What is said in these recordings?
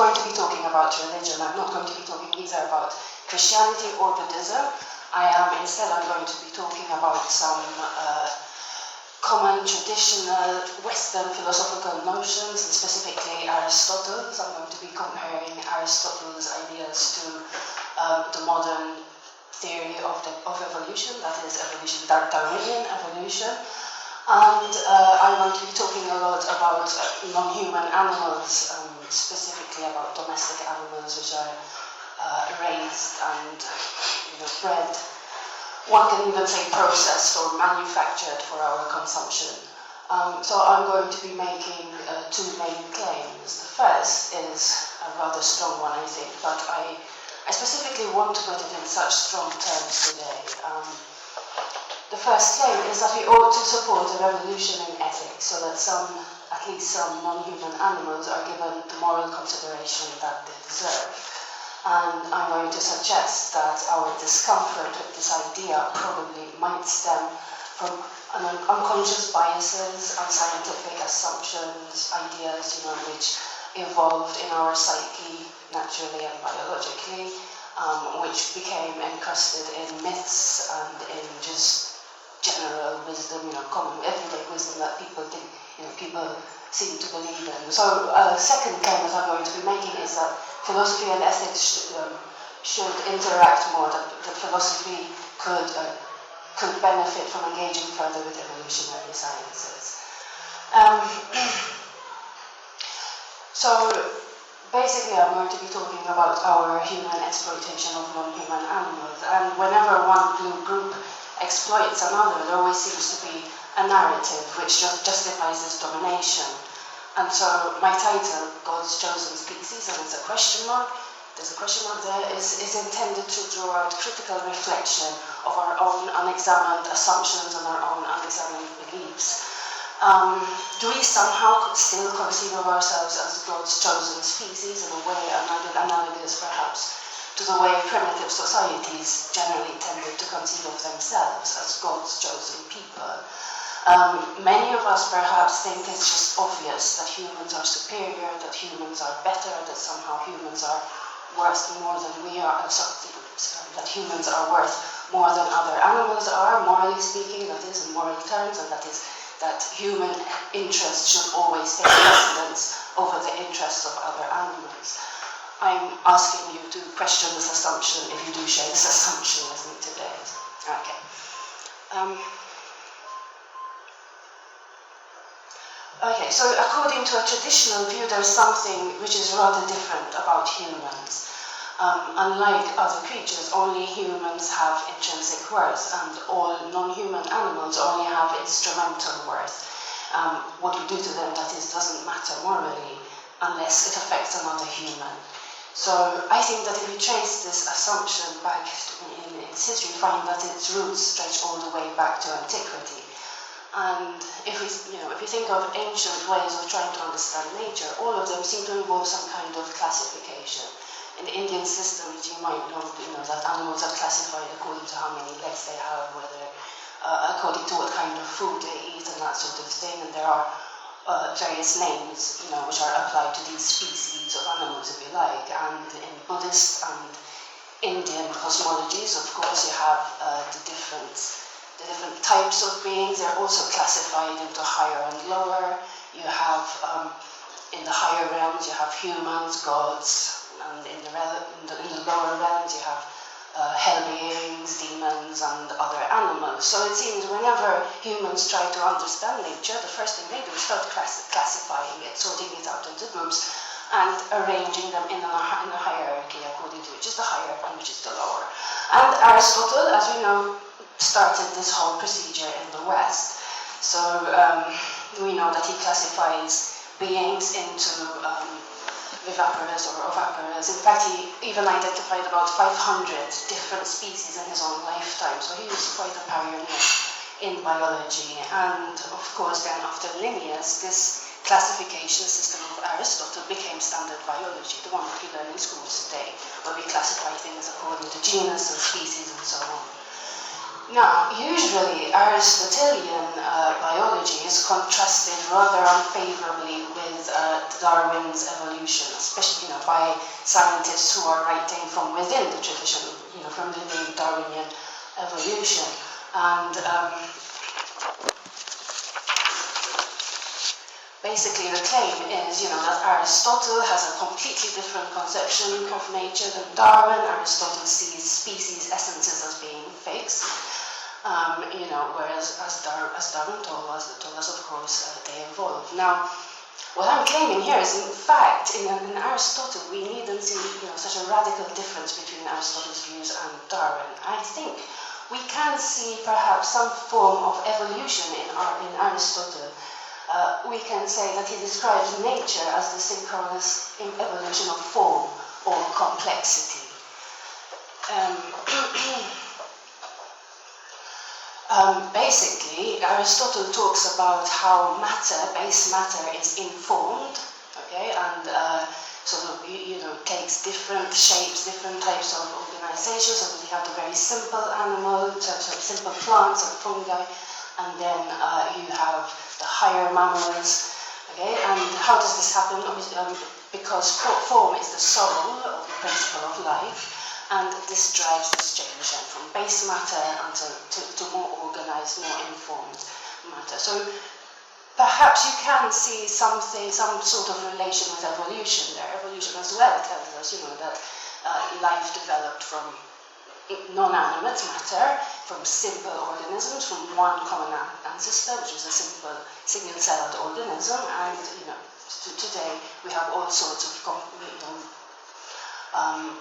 going to be talking about religion. I'm not going to be talking either about Christianity or Buddhism. Instead, I'm going to be talking about some common, traditional, Western philosophical notions, and specifically Aristotle's. I'm going to be comparing Aristotle's ideas to the modern theory of evolution, that is Darwinian evolution. And I'm going to be talking a lot about non-human animals, specifically about domestic animals which are raised and bred. One can even say processed or manufactured for our consumption. So I'm going to be making two main claims. The first is a rather strong one, I think, but I specifically want to put it in such strong terms today. The first claim is that we ought to support a revolution in ethics so that at least some non-human animals are given the moral consideration that they deserve. And I'm going to suggest that our discomfort with this idea probably might stem from unconscious biases, unscientific assumptions, ideas, which evolved in our psyche naturally and biologically, which became encrusted in myths and in just general wisdom, common everyday wisdom that people think, people seem to believe in. So a second claim that I'm going to be making is that philosophy and ethics should interact more, that philosophy could benefit from engaging further with evolutionary sciences. So basically I'm going to be talking about our human exploitation of non-human animals, and whenever one group exploits another, there always seems to be a narrative which justifies this domination. And so my title, God's Chosen Species, and it's a question mark, there's a question mark there, is intended to draw out critical reflection of our own unexamined assumptions and our own unexamined beliefs. Do we somehow still conceive of ourselves as God's chosen species in a way analogous perhaps to the way primitive societies generally tended to conceive of themselves as God's chosen people? Many of us perhaps think it's just obvious that humans are superior, that humans are better, that somehow humans are worth more than we are, that humans are worth more than other animals are, morally speaking, that is, in moral terms, and that human interest should always take precedence over the interests of other animals. I'm asking you to question this assumption if you do share this assumption with me today. Okay. Okay, so according to a traditional view, there's something which is rather different about humans. Unlike other creatures, only humans have intrinsic worth, and all non-human animals only have instrumental worth. What we do to them, that is, doesn't matter morally unless it affects another human. So I think that if we trace this assumption back in its history, we find that its roots stretch all the way back to antiquity. And if we think of ancient ways of trying to understand nature, all of them seem to involve some kind of classification. In the Indian system, you might know that animals are classified according to how many legs they have, whether according to what kind of food they eat, and that sort of thing. And there are various names, which are applied to these species of animals, if you like. And in Buddhist and Indian cosmologies, of course, you have the different types of beings. They're also classified into higher and lower. You have, in the higher realms, you have humans, gods, and in the lower realms, you have hell beings, demons, and other animals. So it seems whenever humans try to understand nature, the first thing they do is start classifying it, sorting it out into groups, and arranging them in a hierarchy according to which is the higher and which is the lower. And Aristotle, as we know, started this whole procedure in the West. So we know that he classifies beings into viviparous or oviparous. In fact, he even identified about 500 different species in his own lifetime. So he was quite a pioneer in biology. And of course, then after Linnaeus, this classification system of Aristotle became standard biology, the one that we learn in schools today, where we classify things according to genus and species and so on. Now, usually Aristotelian biology is contrasted rather unfavorably with Darwin's evolution, especially by scientists who are writing from within the tradition, from within Darwinian evolution. And basically the claim is, that Aristotle has a completely different conception of nature than Darwin. Aristotle sees species essences as being fixed. Whereas as Darwin told us, of course, they evolve. Now, what I'm claiming here is, in fact, in Aristotle, we needn't see such a radical difference between Aristotle's views and Darwin. I think we can see perhaps some form of evolution in Aristotle. We can say that he describes nature as the synchronous evolution of form or complexity. Basically, Aristotle talks about how base matter is informed, okay, and takes different shapes, different types of organization. So we have the very simple animals, simple plants or fungi, and then you have the higher mammals, okay. And how does this happen? Because form is the soul of the principle of life. And this drives this change from base matter to more organized, more informed matter. So perhaps you can see some sort of relation with evolution there. Evolution as well tells us, that life developed from non-animate matter, from simple organisms, from one common ancestor, which is a simple single-celled organism, and today we have all sorts of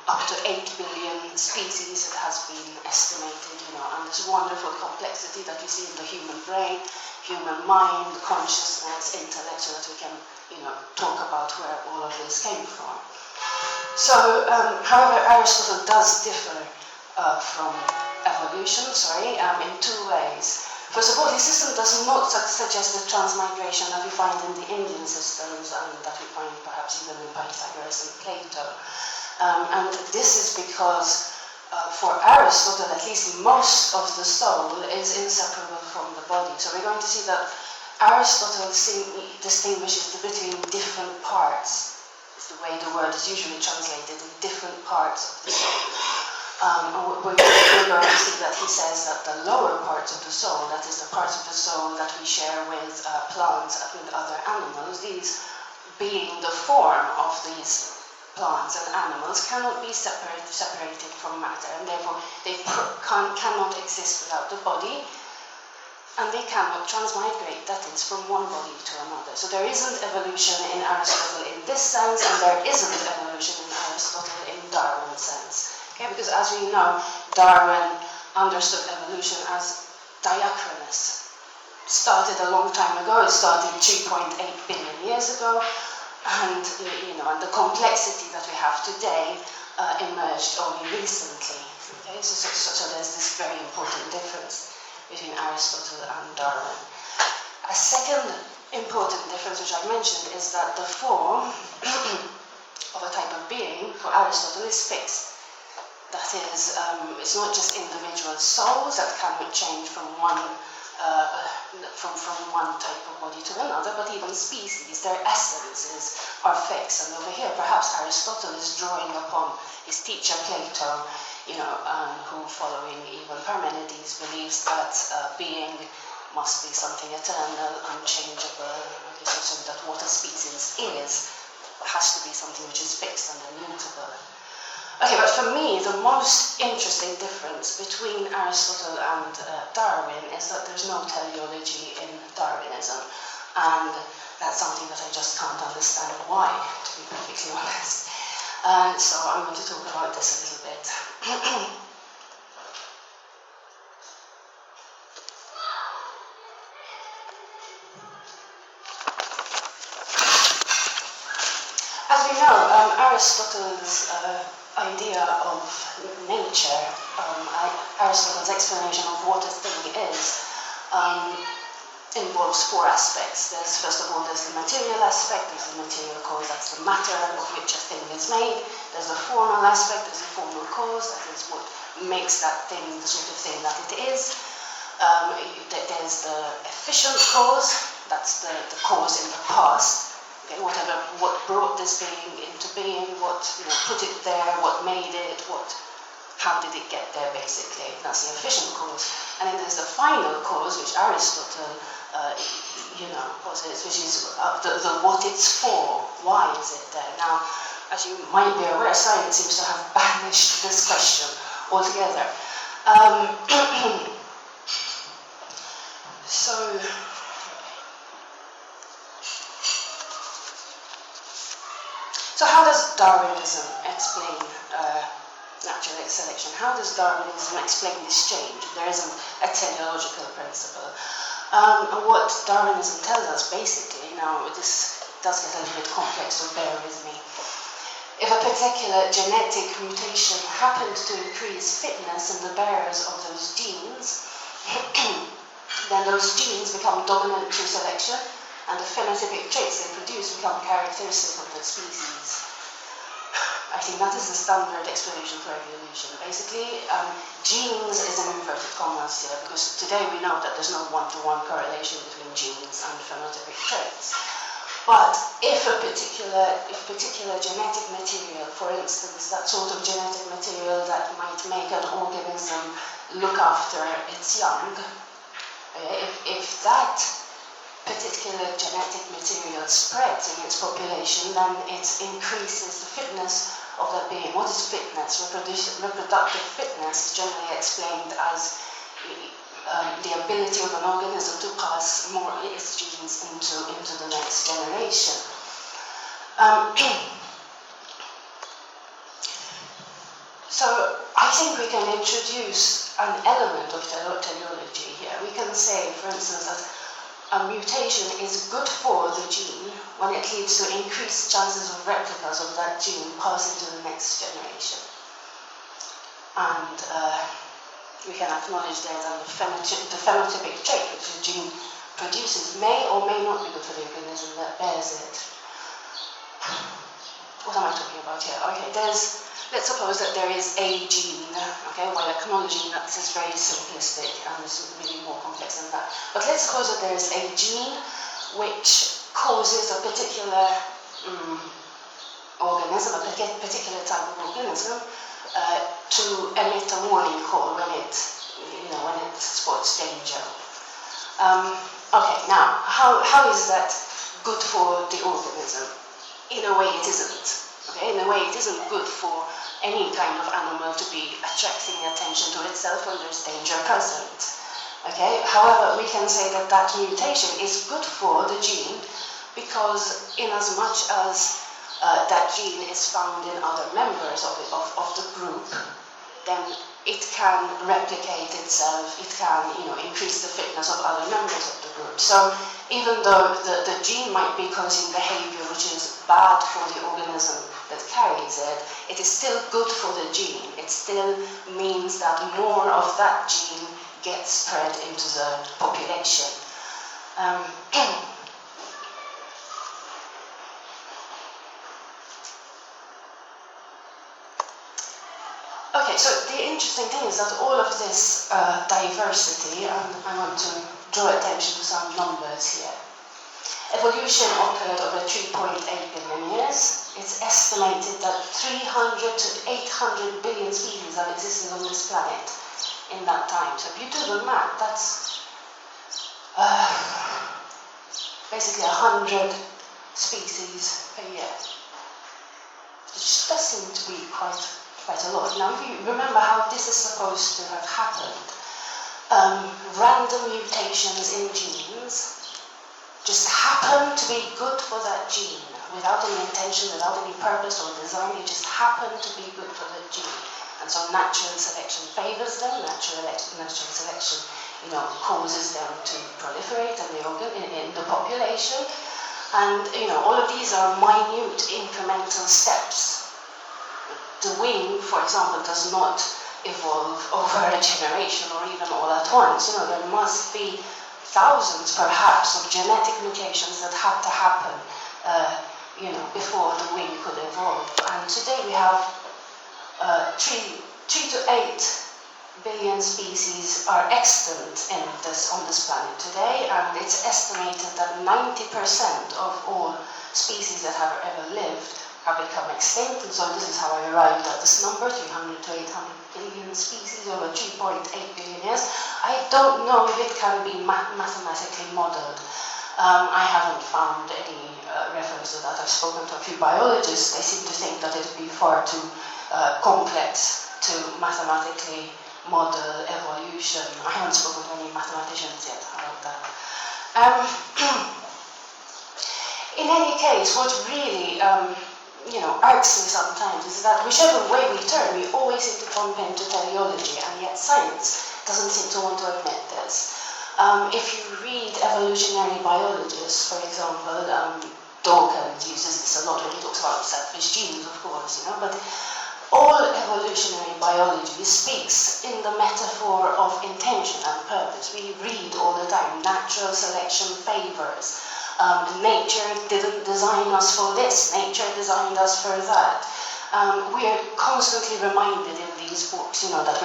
up to 8 billion species, it has been estimated, and this wonderful complexity that we see in the human brain, human mind, consciousness, intellect, so that we can, talk about where all of this came from. So, however, Aristotle does differ from evolution, in two ways. First of all, his system does not suggest the transmigration that we find in the Indian systems and that we find perhaps even in Pythagoras and Plato. And this is because for Aristotle, at least, most of the soul is inseparable from the body. So we're going to see that Aristotle distinguishes between different parts. It's the way the word is usually translated, in different parts of the soul. We're going to see that he says that the lower parts of the soul, that is the parts of the soul that we share with plants and with other animals, these being the form of these plants and animals, cannot be separated from matter, and therefore they cannot exist without the body, and they cannot transmigrate, that is, from one body to another. So there isn't evolution in Aristotle in this sense, and there isn't evolution in Aristotle in Darwin's sense. Okay? Because as we know, Darwin understood evolution as diachronous. Started a long time ago, it started 2.8 billion years ago, and and the complexity that we have today emerged only recently. Okay, so there's this very important difference between Aristotle and Darwin. A second important difference, which I mentioned, is that the form of a type of being for Aristotle is fixed. That is, it's not just individual souls that can change from one type of body to another, but even species, their essences are fixed. And over here, perhaps Aristotle is drawing upon his teacher Plato, who, following even Parmenides, believes that being must be something eternal, unchangeable, so that what a species has to be something which is fixed and immutable. Okay, but for me, the most interesting difference between Aristotle and Darwin is that there's no teleology in Darwinism, and that's something that I just can't understand why, to be perfectly honest. So I'm going to talk about this a little bit. As we know, Aristotle's idea of nature, Aristotle's explanation of what a thing is, involves four aspects. First of all, there's the material aspect, there's the material cause, that's the matter of which a thing is made. There's the formal aspect, there's the formal cause, that is what makes that thing the sort of thing that it is. There's the efficient cause, that's the cause in the past. Okay, what brought this being into being, what put it there, what made it, how did it get there, basically. That's the efficient cause. And then there's the final cause, which Aristotle, posits, which is the what it's for. Why is it there? Now, as you might be aware, science seems to have banished this question altogether. So how does Darwinism explain natural selection? How does Darwinism explain this change? There isn't a teleological principle. What Darwinism tells us, basically, now this does get a little bit complex, so bear with me. If a particular genetic mutation happened to increase fitness in the bearers of those genes, then those genes become dominant through selection, and the phenotypic traits they produce become characteristic of the species. I think that is the standard explanation for evolution. Basically, genes is an inverted commas here, because today we know that there's no one-to-one correlation between genes and phenotypic traits. But if particular genetic material, for instance, that sort of genetic material that might make an organism look after its young, if that particular genetic material spreads in its population, then it increases the fitness of that being. What is fitness? Reproductive fitness is generally explained as the ability of an organism to pass more of its genes into the next generation. So I think we can introduce an element of teleology here. We can say, for instance, that a mutation is good for the gene when it leads to increased chances of replicas of that gene passing to the next generation. And we can acknowledge there that the phenotypic trait which the gene produces may or may not be good for the organism that bears it. What am I talking about here? Okay, let's suppose that there is a gene, okay, while acknowledging that this is very simplistic and this is really more complex than that. But let's suppose that there is a gene which causes a particular organism, a particular type of organism, to emit a warning call when it spots danger. Okay, now how is that good for the organism? In a way, it isn't. Okay, in a way, it isn't good for any kind of animal to be attracting attention to itself when there's danger present. Okay, however, we can say that that mutation is good for the gene because, in as much as that gene is found in other members of the group, then it can replicate itself, it can increase the fitness of other members of the group. So even though the gene might be causing behavior which is bad for the organism that carries it, it is still good for the gene. It still means that more of that gene gets spread into the population. Okay, so the interesting thing is that all of this diversity, and I want to draw attention to some numbers here. Evolution occurred over 3.8 billion years. It's estimated that 300 to 800 billion species have existed on this planet in that time. So if you do the math, that's basically 100 species per year. Which does seem to be quite a lot. Now, if you remember how this is supposed to have happened, random mutations in genes just happen to be good for that gene, without any intention, without any purpose or design. They just happen to be good for the gene, and so natural selection favors them. Natural selection, causes them to proliferate in the population, and all of these are minute incremental steps. The wing, for example, does not evolve over a generation or even all at once. There must be thousands, perhaps, of genetic mutations that had to happen, before the wing could evolve. And today we have 3 to 8 billion species are extant on this planet today, and it's estimated that 90% of all species that have ever lived have become extinct, and so this is how I arrived at this number, 300 to 800 billion species over 2.8 billion years. I don't know if it can be mathematically modeled. I haven't found any reference to that. I've spoken to a few biologists. They seem to think that it would be far too complex to mathematically model evolution. I haven't spoken to any mathematicians yet about that. In any case, what really irks me sometimes is that whichever way we turn, we always seem to bump into teleology, and yet science doesn't seem to want to admit this. If you read evolutionary biologists, for example, Dawkins uses this a lot when he talks about selfish genes, of course, but all evolutionary biology speaks in the metaphor of intention and purpose. We read all the time, natural selection favors. Nature didn't design us for this, nature designed us for that. We are constantly reminded in these books, that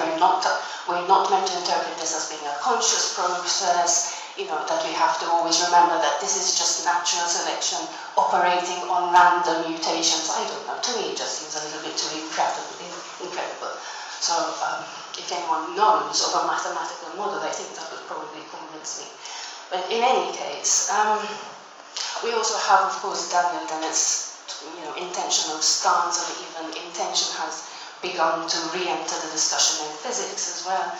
we're not meant to interpret this as being a conscious process, that we have to always remember that this is just natural selection operating on random mutations. I don't know, to me it just seems a little bit too incredible. So if anyone knows of a mathematical model, I think that would probably convince me. But in any case, we also have, of course, Daniel Dennett's intentional stance, and even intention has begun to re-enter the discussion in physics as well.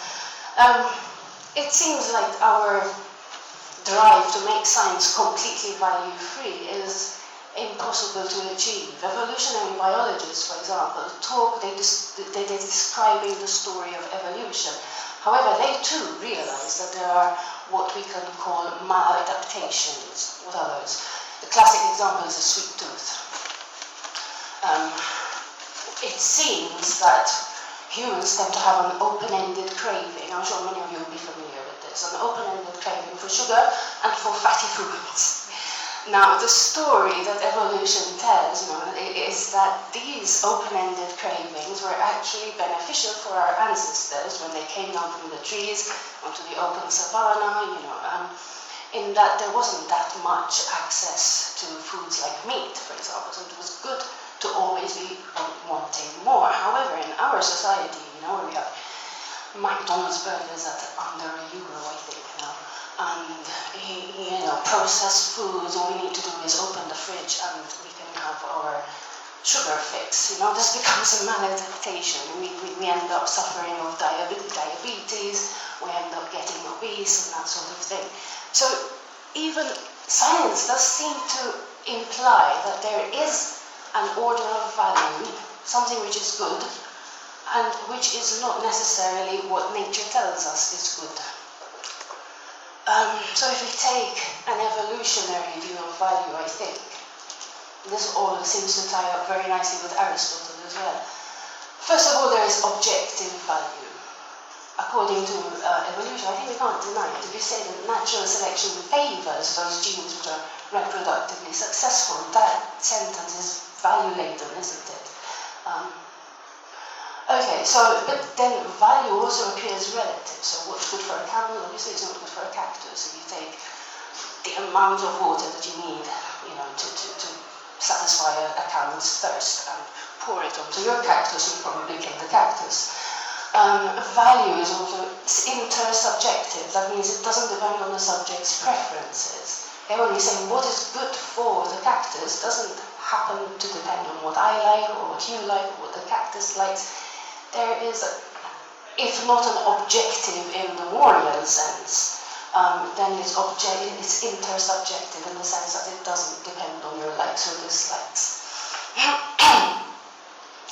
It seems like our drive to make science completely value-free is impossible to achieve. Evolutionary biologists, for example, they're describing the story of evolution. However, they too realize that there are what we can call maladaptations. What are those? The classic example is a sweet tooth. It seems that humans tend to have an open-ended craving. I'm sure many of you will be familiar with this. An open-ended craving for sugar and for fatty foods. Now, the story that evolution tells is that these open-ended cravings were actually beneficial for our ancestors when they came down from the trees onto the open savanna, in that there wasn't that much access to foods like meat, for example, so it was good to always be wanting more. However, in our society, where we have McDonald's burgers at under €1, I think now, and processed foods, all we need to do is open the fridge and we can have our sugar fix. This becomes a maladaptation. We end up suffering of diabetes, we end up getting obese and that sort of thing. So even science does seem to imply that there is an order of value, something which is good, and which is not necessarily what nature tells us is good. So if we take an evolutionary view of value, I think, this all seems to tie up very nicely with Aristotle as well. First of all, there is objective value. According to evolution, I think we can't deny it. If you say that natural selection favors those genes which are reproductively successful, that sentence is value-laden, isn't it? Okay, but then value also appears relative. So what's good for a camel, obviously, is not good for a cactus. If you take the amount of water that you need, to satisfy a camel's thirst and pour it onto your cactus, you'll probably kill the cactus. Value is also intersubjective. That means it doesn't depend on the subject's preferences. They're only saying what is good for the cactus doesn't happen to depend on what I like or what you like or what the cactus likes. There is, if not an objective in the moral sense, then it's intersubjective in the sense that it doesn't depend on your likes or dislikes.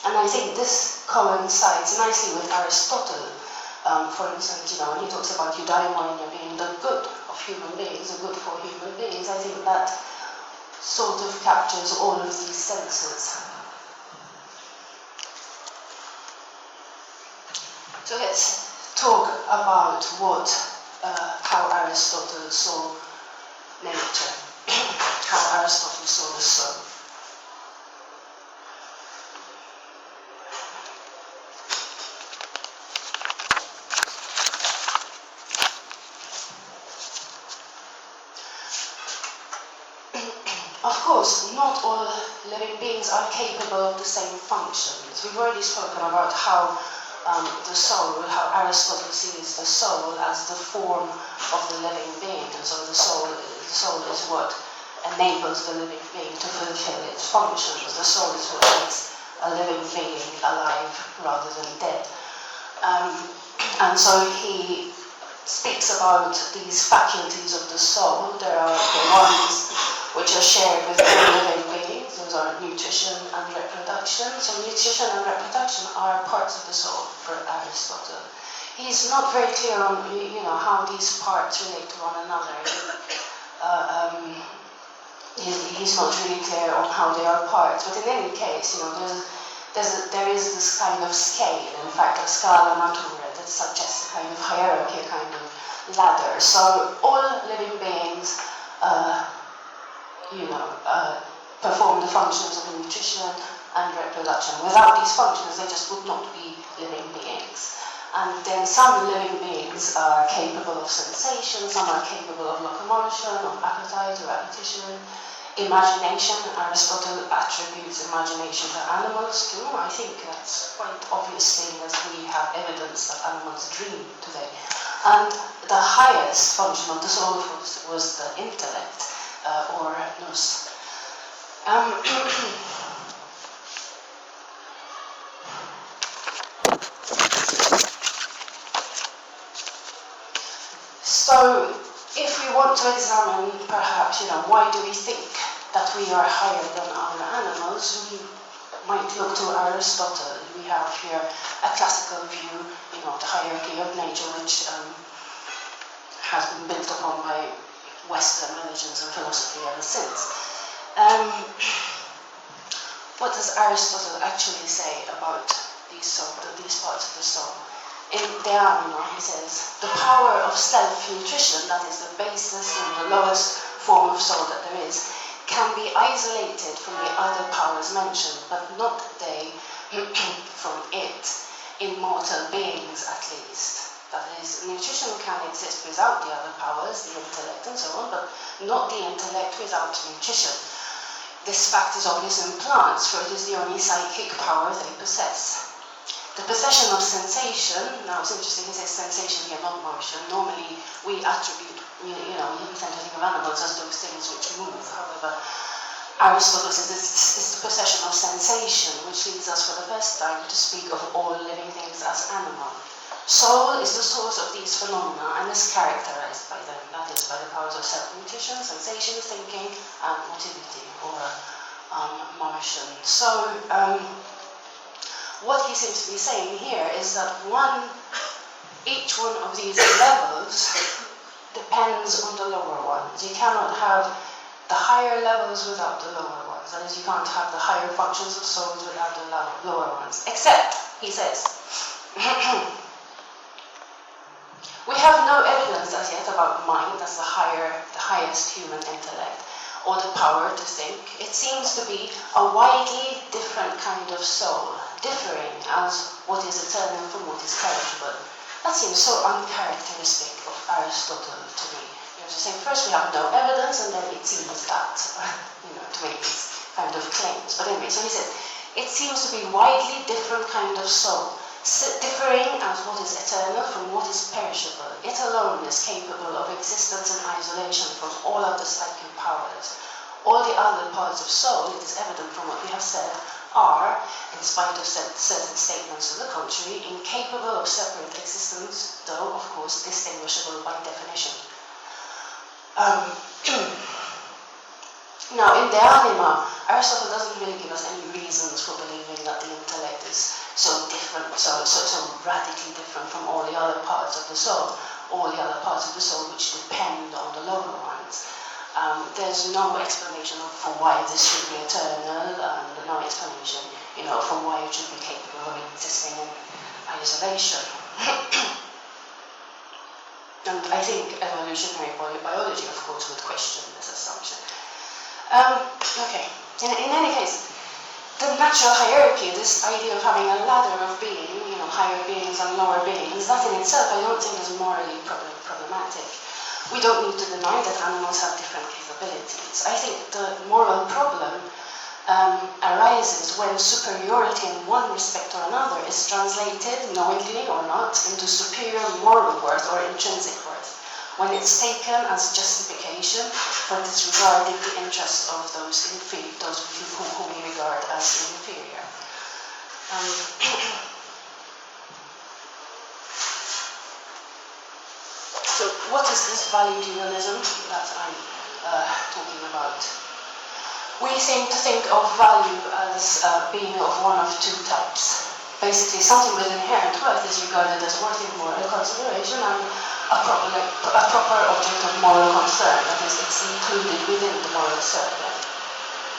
And I think this coincides nicely with Aristotle. For instance, when he talks about eudaimonia being the good of human beings, the good for human beings, I think that sort of captures all of these senses. So let's talk about how Aristotle saw nature, how Aristotle saw the soul. Of course, not all living beings are capable of the same functions. We've already spoken about how the soul, how Aristotle sees the soul as the form of the living being, and so the soul is what enables the living being to fulfill its functions. The soul is what makes a living being alive rather than dead. And so he speaks about these faculties of the soul. There are the ones which are shared with all living beings. Those are nutrition and reproduction. So nutrition and reproduction are parts of the soul for Aristotle. He's not very clear on how these parts relate to one another. He's not really clear on how they are parts. But in any case, there is this kind of scale. In fact, a scala natura that suggests a kind of hierarchy, a kind of ladder. So all living beings perform the functions of nutrition and reproduction. Without these functions, they just would not be living beings. And then some living beings are capable of sensation, some are capable of locomotion, of appetite or appetition, imagination. Aristotle attributes imagination to animals too. I think that's quite obvious thing, as we have evidence that animals dream today. And the highest function of the soul was the intellect, or nous. So, if we want to examine, perhaps, why do we think that we are higher than other animals, we might look to Aristotle. We have here a classical view, the hierarchy of nature, which has been built upon by Western religions and philosophy ever since. What does Aristotle actually say about these parts of the soul? In De Anima, he says, the power of self-nutrition, that is the basis and the lowest form of soul that there is, can be isolated from the other powers mentioned, but not they from it, in mortal beings at least. That is, nutrition can exist without the other powers, the intellect and so on, but not the intellect without nutrition. This fact is obvious in plants, for it is the only psychic power they possess. The possession of sensation, now it's interesting, he says sensation here, not motion. Normally we attribute, you tend to think of animals as those things which move. However, Aristotle says it's the possession of sensation, which leads us for the first time to speak of all living things as animal. Soul is the source of these phenomena and is characterized by them, that is, by the powers of self-nutrition, sensation, thinking, and motility, or motion. So, what he seems to be saying here is that each one of these levels depends on the lower ones. You cannot have the higher levels without the lower ones. That is, you can't have the higher functions of souls without the lower ones. Except, he says, we have no evidence as yet about mind as the highest human intellect, or the power to think. It seems to be a widely different kind of soul, differing as what is eternal from what is perishable. That seems so uncharacteristic of Aristotle to me. You have to say, first we have no evidence, and then it seems that, to make these kind of claims. But anyway, so he says, it seems to be widely different kind of soul, differing as what is eternal from what is perishable. It alone is capable of existence in isolation from all other psychic powers. All the other parts of soul, it is evident from what we have said, are, in spite of certain statements to the contrary, incapable of separate existence, though, of course, distinguishable by definition. Now, in De Anima, Aristotle doesn't really give us any reasons for believing that the intellect is so different, so radically different from all the other parts of the soul, which depend on the lower ones. There's no explanation for why this should be eternal, and no explanation, for why it should be capable of existing in isolation. And I think evolutionary biology, of course, would question this assumption. Okay, in any case, the natural hierarchy, this idea of having a ladder of being, higher beings and lower beings, that in itself I don't think is morally problematic. we don't need to deny that animals have different capabilities. I think the moral problem arises when superiority in one respect or another is translated, knowingly or not, into superior moral worth or intrinsic worth, when it's taken as justification for disregarding the interests of those whom we regard as inferior. So what is this value dualism that I'm talking about? We seem to think of value as being of one of two types. Basically, something with inherent worth is regarded as worthy of moral consideration and a proper object of moral concern, that is, it's included within the moral circle.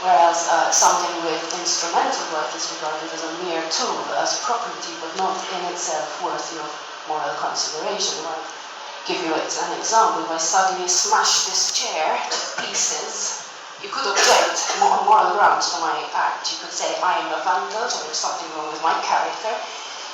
Whereas something with instrumental worth is regarded as a mere tool, as property, but not in itself worthy of moral consideration. I'll give you an example. If I suddenly smash this chair to pieces, you could object on moral grounds to my act. You could say I am a vandal, so there's something wrong with my character.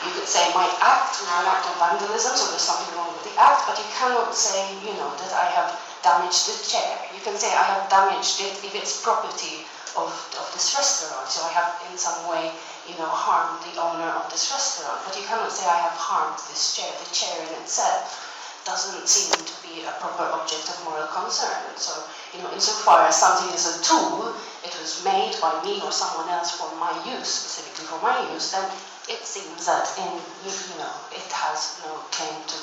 You could say my act was an act of vandalism, so there's something wrong with the act, but you cannot say, that I have damaged the chair. You can say I have damaged it if it's property of this restaurant, so I have in some way, harmed the owner of this restaurant. But you cannot say I have harmed this chair. The chair in itself doesn't seem to be a proper object of moral concern. So, insofar as something is a tool, it was made by me or someone else for my use, specifically for my use, then it seems that it has no claim to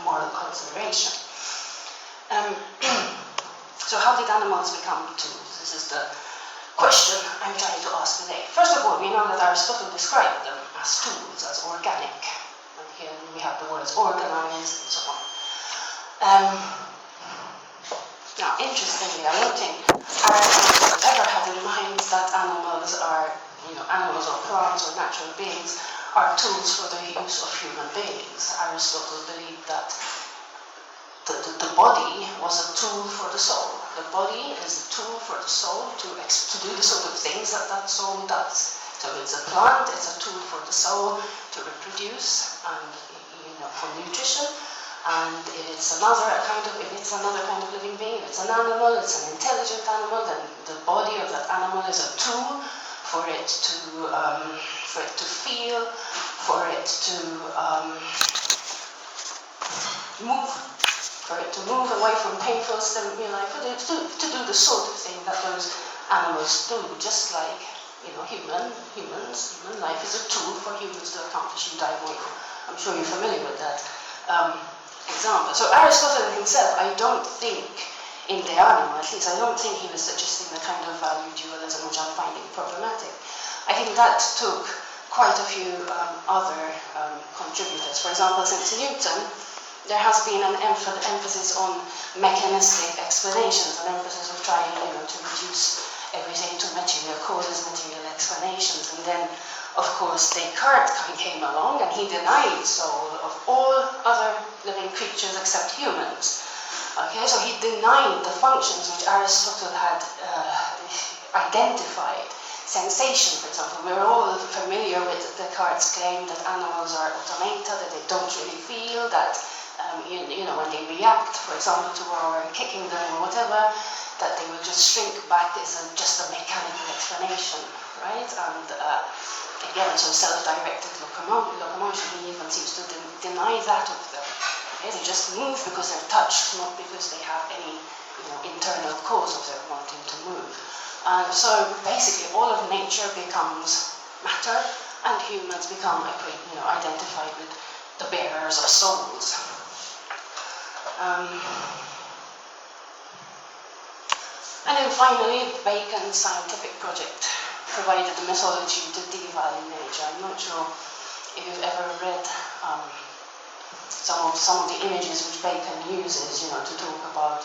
moral consideration. So how did animals become tools? This is the question I'm trying to ask today. First of all, we know that Aristotle described them as tools, as organic. And here we have the words organized and so on. Now, interestingly, I don't think Aristotle ever had in mind that animals or plants or natural beings are tools for the use of human beings. Aristotle believed that the body was a tool for the soul. The body is a tool for the soul to do the sort of things that soul does. So it's a plant, it's a tool for the soul to reproduce and for nutrition. And it's another kind of living being. It's an animal, it's an intelligent animal, then the body of that animal is a tool for it to feel, for it to move away from painful stimuli, to do the sort of thing that those animals do, just like human life is a tool for humans to accomplish eudaimonia. I'm sure you're familiar with that example. So Aristotle himself, I don't think, in De Anima at least, I don't think he was suggesting the kind of value dualism which I'm finding problematic. I think that took quite a few other contributors. For example, since Newton, there has been an emphasis on mechanistic explanations, an emphasis of trying to reduce everything to material causes, material explanations. And then, of course, Descartes came along and he denied soul of all other living creatures except humans. Okay, so he denied the functions which Aristotle had identified. Sensation, for example. We're all familiar with Descartes' claim that animals are automata, that they don't really feel, that when they react, for example, to our kicking them or whatever, that they will just shrink back is just a mechanical explanation, right? And again, so self-directed locomotion, he even seems to deny that of them. Okay? They just move because they're touched, not because they have any internal cause of their wanting to move. And so basically all of nature becomes matter, and humans become identified with the bearers of souls. And then finally, Bacon's scientific project provided the mythology to devalue nature. I'm not sure if you've ever read some of the images which Bacon uses, to talk about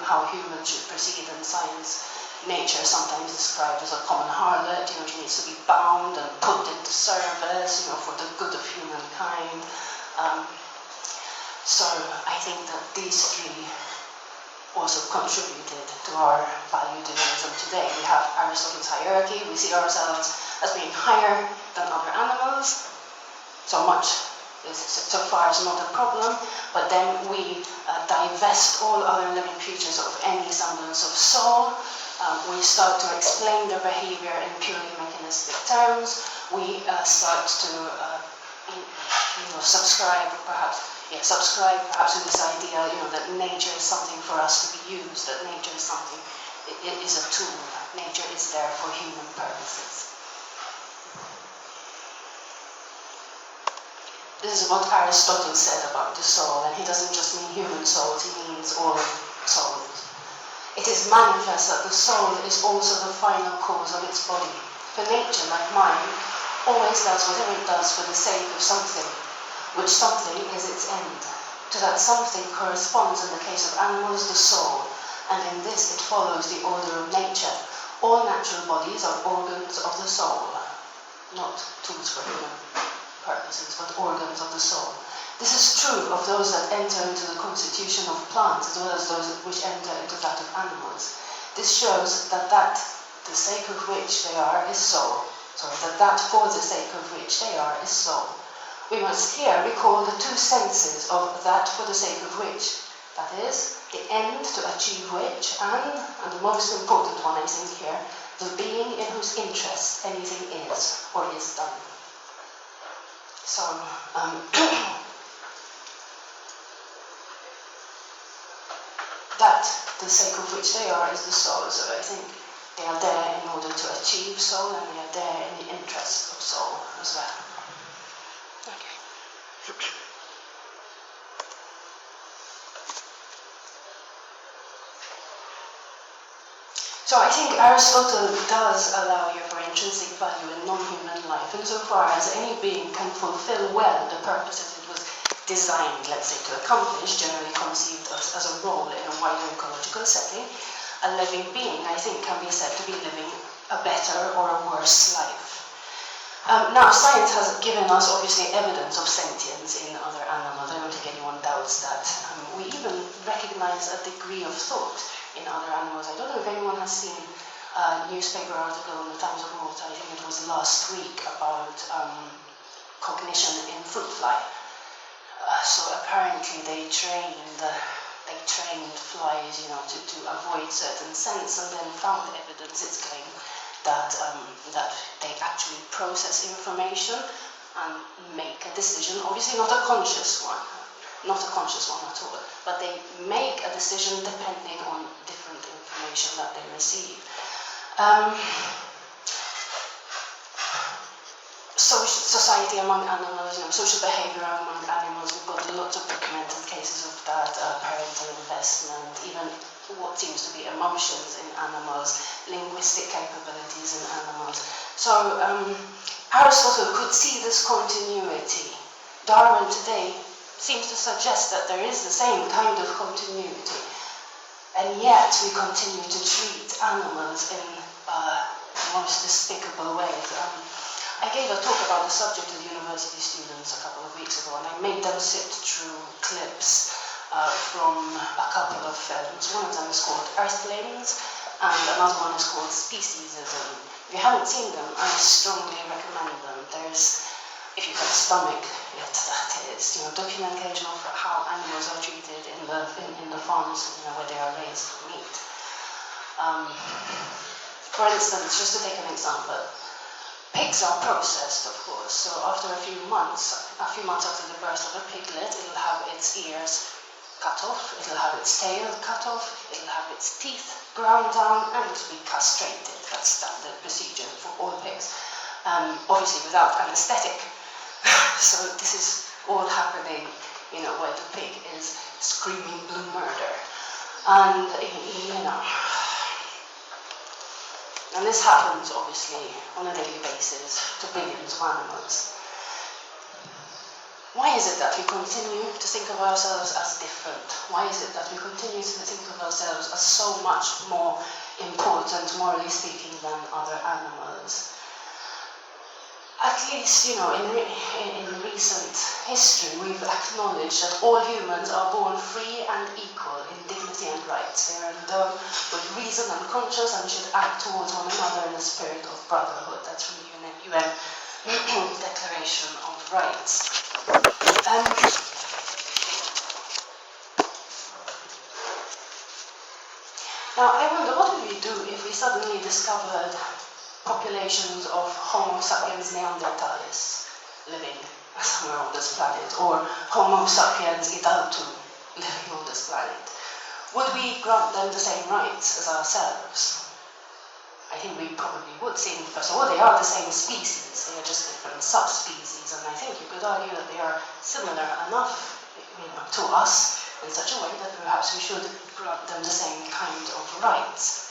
how humans should proceed in science. Nature is sometimes described as a common harlot. She needs to be bound and put into service, for the good of humankind. So I think that these three also contributed to our value dualism today. We have Aristotle's hierarchy. We see ourselves as being higher than other animals. So much so far is not a problem, but then we divest all other living creatures of any semblance of soul. We start to explain their behavior in purely mechanistic terms. We start to subscribe perhaps to this idea, that nature is something for us to be used, that nature is something, it is a tool. Nature is there for human purposes. This is what Aristotle said about the soul, and he doesn't just mean human souls, he means all souls. It is manifest that the soul is also the final cause of its body. For nature, like mine, always does whatever it does for the sake of something, which something is its end. To that something corresponds, in the case of animals, the soul, and in this it follows the order of nature. All natural bodies are organs of the soul, not tools for human purposes, but organs of the soul. This is true of those that enter into the constitution of plants, as well as those which enter into that of animals. This shows that the sake of which they are is soul. That for the sake of which they are is soul. We must here recall the two senses of that for the sake of which. That is, the end to achieve which, and the most important one I think here, the being in whose interest anything is or is done. So, that the sake of which they are is the soul. So I think they are there in order to achieve soul, and they are there in the interest of soul as well. Okay. So I think Aristotle does allow you for intrinsic value in non-human life, insofar as any being can fulfill well the purposes it was designed, let's say, to accomplish, generally conceived as a role in a wider ecological setting. A living being, I think, can be said to be living a better or a worse life. Now, science has given us, obviously, evidence of sentience in other animals. I don't think anyone doubts that. We even recognize a degree of thought in other animals. I don't know if anyone has seen a newspaper article in the Times of Malta, I think it was last week, about cognition in fruit fly. So apparently they trained flies, to avoid certain scents, and then found evidence, it's claimed, that they actually process information and make a decision, obviously not a conscious one at all, but they make a decision depending on different information that they receive. Society among animals, social behavior among animals, we've got lots of documented cases of that, parental investment, even what seems to be emotions in animals, linguistic capabilities in animals. So Aristotle could see this continuity. Darwin today seems to suggest that there is the same kind of continuity, and yet we continue to treat animals in most despicable ways. I gave a talk about the subject to university students a couple of weeks ago, and I made them sit through clips from a couple of films. One of them is called Earthlings, and another one is called Speciesism. If you haven't seen them, I strongly recommend them. There's, if you can stomach it, that is, documentation of how animals are treated in the farms, where they are raised for meat. For instance, just to take an example, pigs are processed, of course. So after a few months after the birth of a piglet, it'll have its ears cut off, it'll have its tail cut off, it'll have its teeth ground down, and it'll be castrated. That's standard procedure for all pigs. Obviously without anesthetic. So this is all happening, where the pig is screaming blue murder. And, and this happens, obviously, on a daily basis to billions of animals. Why is it that we continue to think of ourselves as different? Why is it that we continue to think of ourselves as so much more important, morally speaking, than other animals? At least, in recent history, we've acknowledged that all humans are born free and equal in dignity and rights. They are endowed with reason and conscience and should act towards one another in a spirit of brotherhood. That's from the UN Declaration of Rights. Now, I wonder, what would we do if we suddenly discovered populations of Homo sapiens neanderthalis living somewhere on this planet, or Homo sapiens idaltu living on this planet? Would we grant them the same rights as ourselves? I think we probably would, seeing, first of all, they are the same species, they are just different subspecies, and I think you could argue that they are similar enough, to us in such a way that perhaps we should grant them the same kind of rights.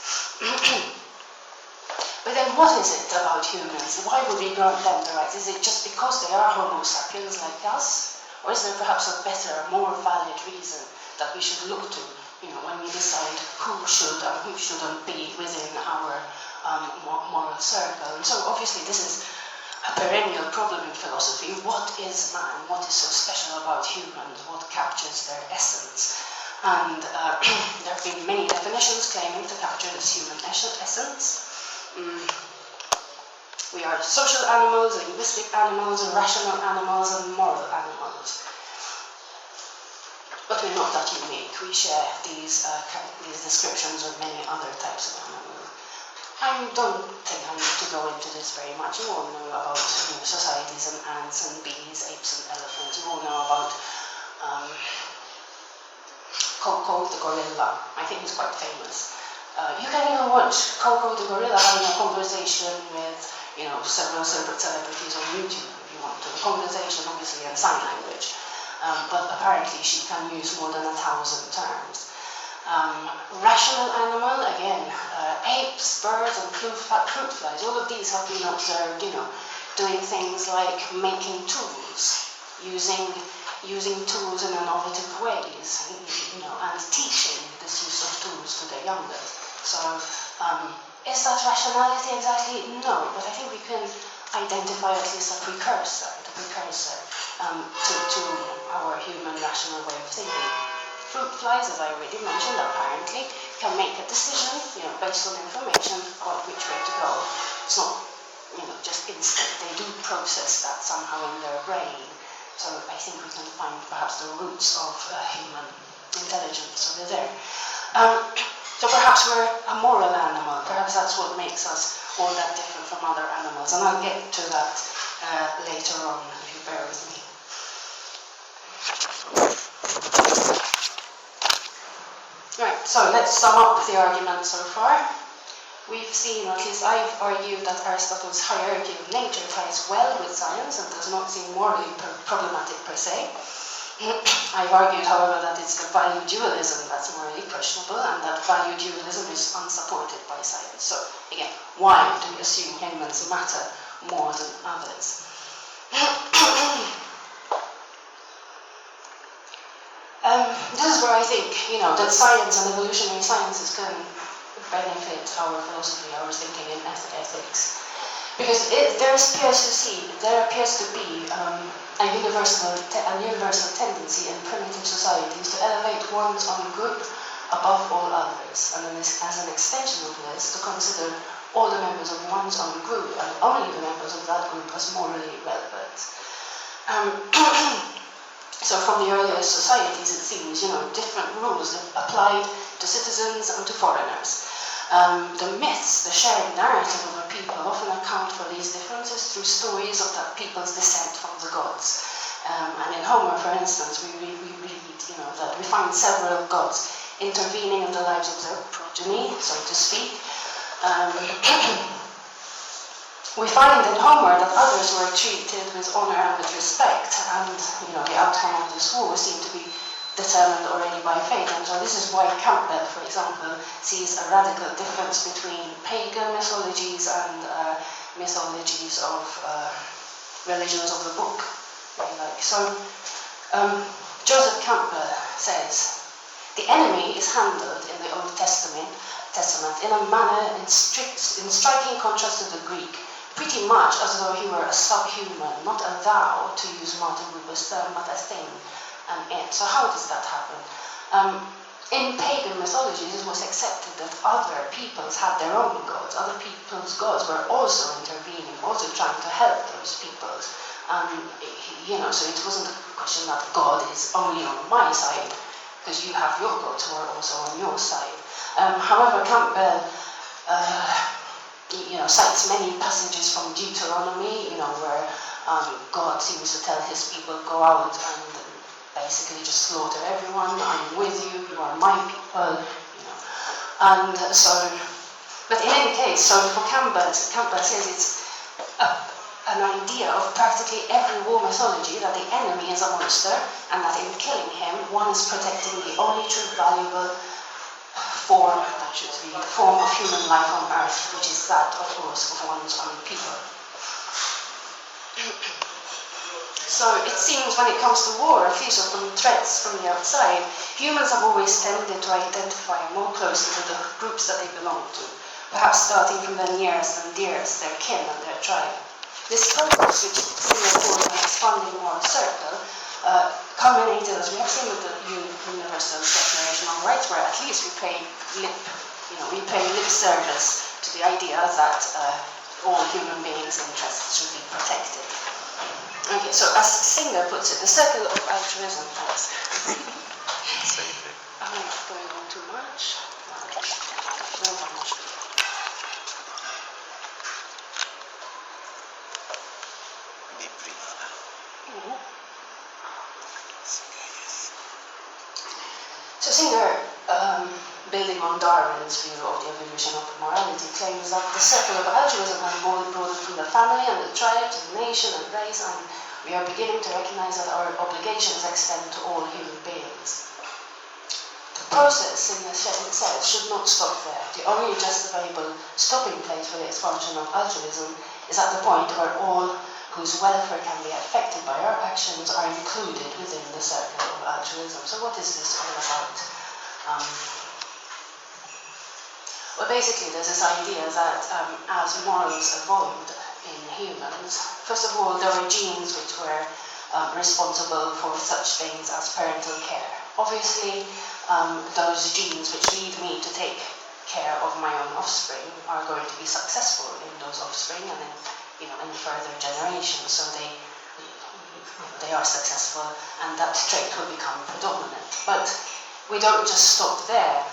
But then what is it about humans? Why would we grant them the rights? Is it just because they are Homo sapiens like us? Or is there perhaps a better, more valid reason that we should look to, when we decide who should and who shouldn't be within our moral circle? And so obviously this is a perennial problem in philosophy. What is man? What is so special about humans? What captures their essence? And there have been many definitions claiming to capture this human essence. We are social animals, linguistic animals, rational animals, and moral animals. But we're not that unique. We share these descriptions with many other types of animals. I don't think I need to go into this very much. You all know about societies and ants and bees, apes and elephants. You all know about Coco the gorilla. I think he's quite famous. You can even watch Coco the gorilla having a conversation with, several celebrities on YouTube if you want to. A conversation, obviously, in sign language. But apparently she can use more than 1,000 terms. Rational animal, again, apes, birds, and fruit flies. All of these have been observed, doing things like making tools, using tools in innovative ways, and teaching this use of tools to their youngest. So, is that rationality exactly? No, but I think we can identify at least a precursor to our human rational way of thinking. Fruit flies, as I already mentioned, apparently can make a decision, based on information about which way to go. It's not, just instant. They do process that somehow in their brain. So I think we can find perhaps the roots of human intelligence over there. So perhaps we're a moral animal. Perhaps that's what makes us all that different from other animals. And I'll get to that later on, if you bear with me. Right, so let's sum up the argument so far. We've seen, or at least I've argued, that Aristotle's hierarchy of nature ties well with science and does not seem morally problematic per se. I've argued, however, that it's the value dualism that's morally questionable and that value dualism is unsupported by science. So, again, why do we assume humans matter more than others? This is where I think, that science and evolutionary sciences can benefit our philosophy, our thinking in ethics. Because there appears to be a universal tendency in primitive societies to elevate one's own group above all others, and then as an extension of this, to consider all the members of one's own group, and only the members of that group, as morally relevant. So from the earliest societies, it seems, different rules that applied to citizens and to foreigners. The myths, the shared narrative of a people often account for these differences through stories of that people's descent from the gods. And in Homer, for instance, we read, that we find several gods intervening in the lives of their progeny, so to speak. We find in Homer that others were treated with honor and with respect, and the outcome of this war seemed to be determined already by fate. And so this is why Campbell, for example, sees a radical difference between pagan mythologies and mythologies of religions of the book. So Joseph Campbell says, the enemy is handled in the Old Testament in a manner in striking contrast to the Greek, pretty much as though he were a subhuman, not a thou, to use Martin Buber's term, but a thing, and it. So how does that happen? In pagan mythologies, it was accepted that other peoples had their own gods. Other people's gods were also intervening, also trying to help those peoples. So it wasn't a question that God is only on my side, because you have your gods who are also on your side. However, Campbell cites many passages from Deuteronomy, where God seems to tell his people, go out and basically just slaughter everyone. I'm with you. You are my people. And so, but in any case, so for Campbell says it's an idea of practically every war mythology that the enemy is a monster, and that in killing him, one is protecting the only true valuable form of human life on earth, which is that, of course, of one's own people. So it seems when it comes to war, at least from threats from the outside, humans have always tended to identify more closely with the groups that they belong to, perhaps starting from their nearest and dearest, their kin and their tribe. This process, which Singer calls an expanding moral circle, culminated, as we have seen with the Universal Declaration of Rights, where at least we pay lip service to the idea that all human beings' interests should be protected. Okay, so as Singer puts it, the circle of altruism, thanks. Am I going on too much? No, I'm not sure. So Singer, building on Darwin's view of the evolution of morality, claims that the circle of altruism has broadened from the family and the tribe to the nation and race, and we are beginning to recognize that our obligations extend to all human beings. The process, Singer says, should not stop there. The only justifiable stopping place for the expansion of altruism is at the point where all whose welfare can be affected by our actions are included within the circle of altruism. So what is this all about? Well, basically there's this idea that as morals evolved in humans, first of all there were genes which were responsible for such things as parental care. Obviously, those genes which lead me to take care of my own offspring are going to be successful in those offspring and then in further generations, so they are successful, and that trait will become predominant. But we don't just stop there.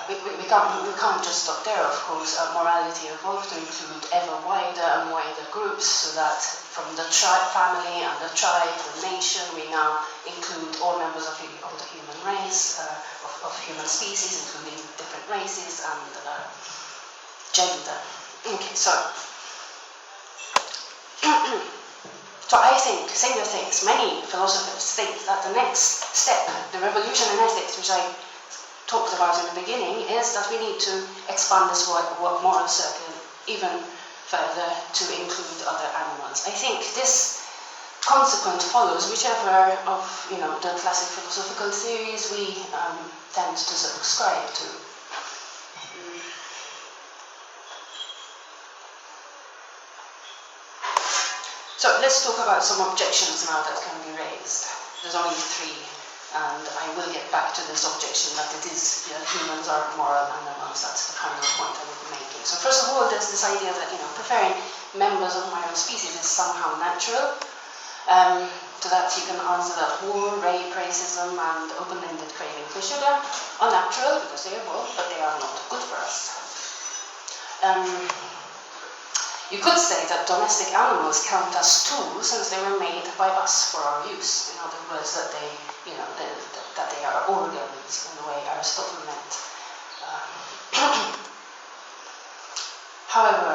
We can't just stop there, of course. Morality evolved to include ever wider and wider groups, so that from the family and the tribe, the nation, we now include all members of the human race, of human species, including different races and gender. Okay, so I think, Singer thinks, many philosophers think that the next step, the revolution in ethics, which I talked about in the beginning, is that we need to expand this moral circle even further to include other animals. I think this consequent follows whichever of the classic philosophical theories we tend to subscribe to. So let's talk about some objections now that can be raised. There's only 3, and I will get back to this objection that humans are moral animals. That's the kind of point I will be making. So first of all, there's this idea that preferring members of my own species is somehow natural. To that you can answer that war, rape, racism, and open-ended craving for sugar are natural because they evolve, but they are not good for us. You could say that domestic animals count as tools since they were made by us for our use. In other words, that they, that they are organs in the way Aristotle meant. However,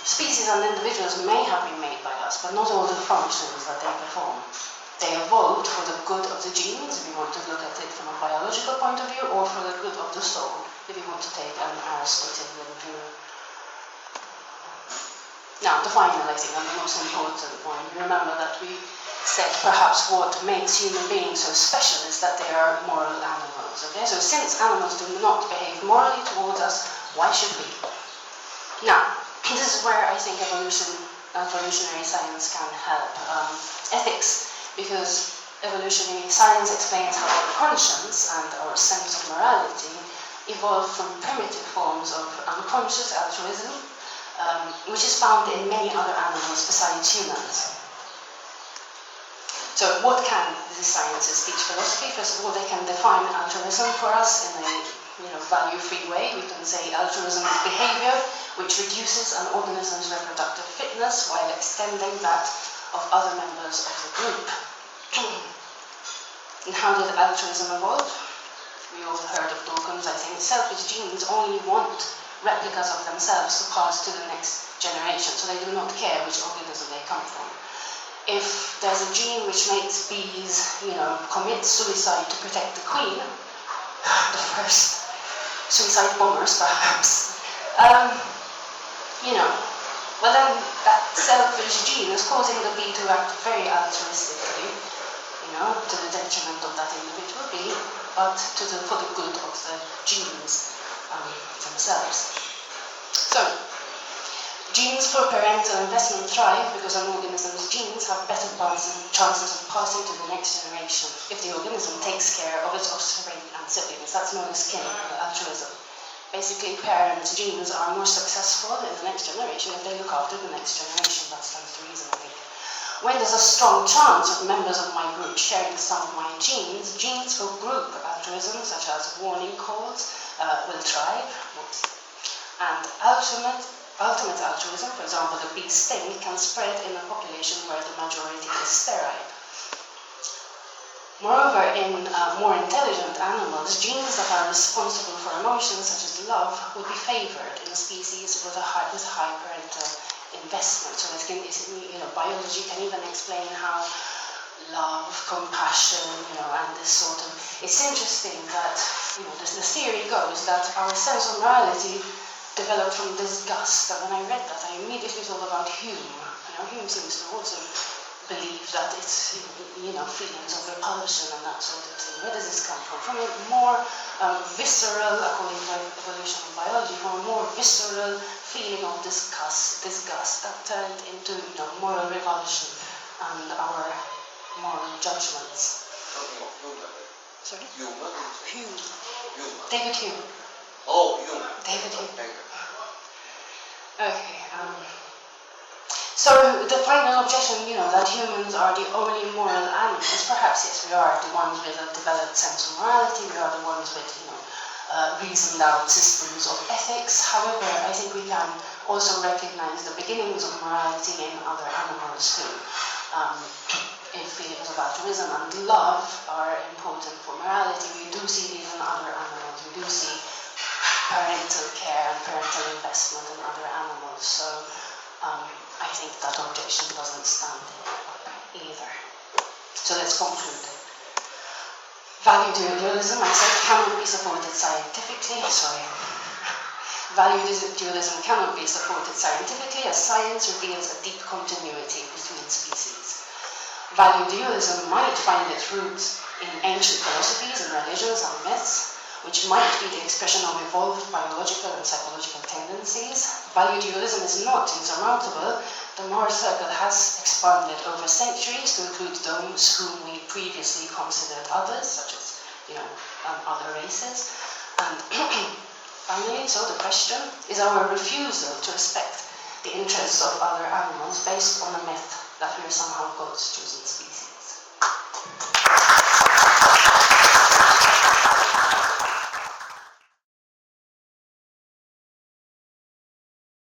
species and individuals may have been made by us, but not all the functions that they perform. They evolved for the good of the genes, if you want to look at it from a biological point of view, or for the good of the soul, if you want to take an Aristotelian view. Now, the final, I think, and the most important one, remember that we said perhaps what makes human beings so special is that they are moral animals, okay? So since animals do not behave morally towards us, why should we? Now, this is where I think evolutionary science can help ethics, because evolutionary science explains how our conscience and our sense of morality evolved from primitive forms of unconscious altruism which is found in many other animals besides humans. So what can these sciences teach philosophy? First of all, they can define altruism for us in a value-free way. We can say altruism is behavior which reduces an organism's reproductive fitness while extending that of other members of the group. And how did altruism evolve? We all heard of Dawkins, I think. Selfish genes only want replicas of themselves to pass to the next generation, so they do not care which organism they come from. If there's a gene which makes bees, commit suicide to protect the queen, the first suicide bombers perhaps, well then that selfish gene is causing the bee to act very altruistically, to the detriment of that individual bee, but for the good of the genes themselves. So, genes for parental investment thrive because an organism's genes have better chances of passing to the next generation if the organism takes care of its offspring and siblings. That's known as kin, altruism. Basically, parents' genes are more successful in the next generation if they look after the next generation. That stands to reason, I think. When there's a strong chance of members of my group sharing some of my genes, genes for group altruism, such as warning calls, will thrive. And ultimate altruism, for example, the bee sting, can spread in a population where the majority is sterile. Moreover, in more intelligent animals, genes that are responsible for emotions such as love would be favored in species with high parental investment. So biology can even explain how love, compassion, and this sort of... It's interesting that, the theory goes that our sense of morality developed from disgust, and when I read that, I immediately thought about Hume. Hume seems to also believe that it's, feelings of repulsion and that sort of thing. Where does this come from? From a more visceral, according to evolution of biology, from a more visceral feeling of disgust that turned into, moral revulsion and our moral judgments. Sorry? Hume. David Hume. Oh, Hume. David Hume. Okay. So the final objection, that humans are the only moral animals, perhaps yes, we are the ones with a developed sense of morality, we are the ones with, reasoned out systems of ethics. However, I think we can also recognize the beginnings of morality in other animals too. If feelings of altruism and love are important for morality, we do see these in other animals. We do see parental care and parental investment in other animals. So I think that objection doesn't stand either. So let's conclude. Value dualism, I said, cannot be supported scientifically. Value dualism cannot be supported scientifically as science reveals a deep continuity between species. Value dualism might find its roots in ancient philosophies and religions and myths, which might be the expression of evolved biological and psychological tendencies. Value dualism is not insurmountable. The moral circle has expanded over centuries to include those whom we previously considered others, such as, other races. And finally, so the question is our refusal to respect the interests of other animals based on a myth that we are somehow God's chosen species.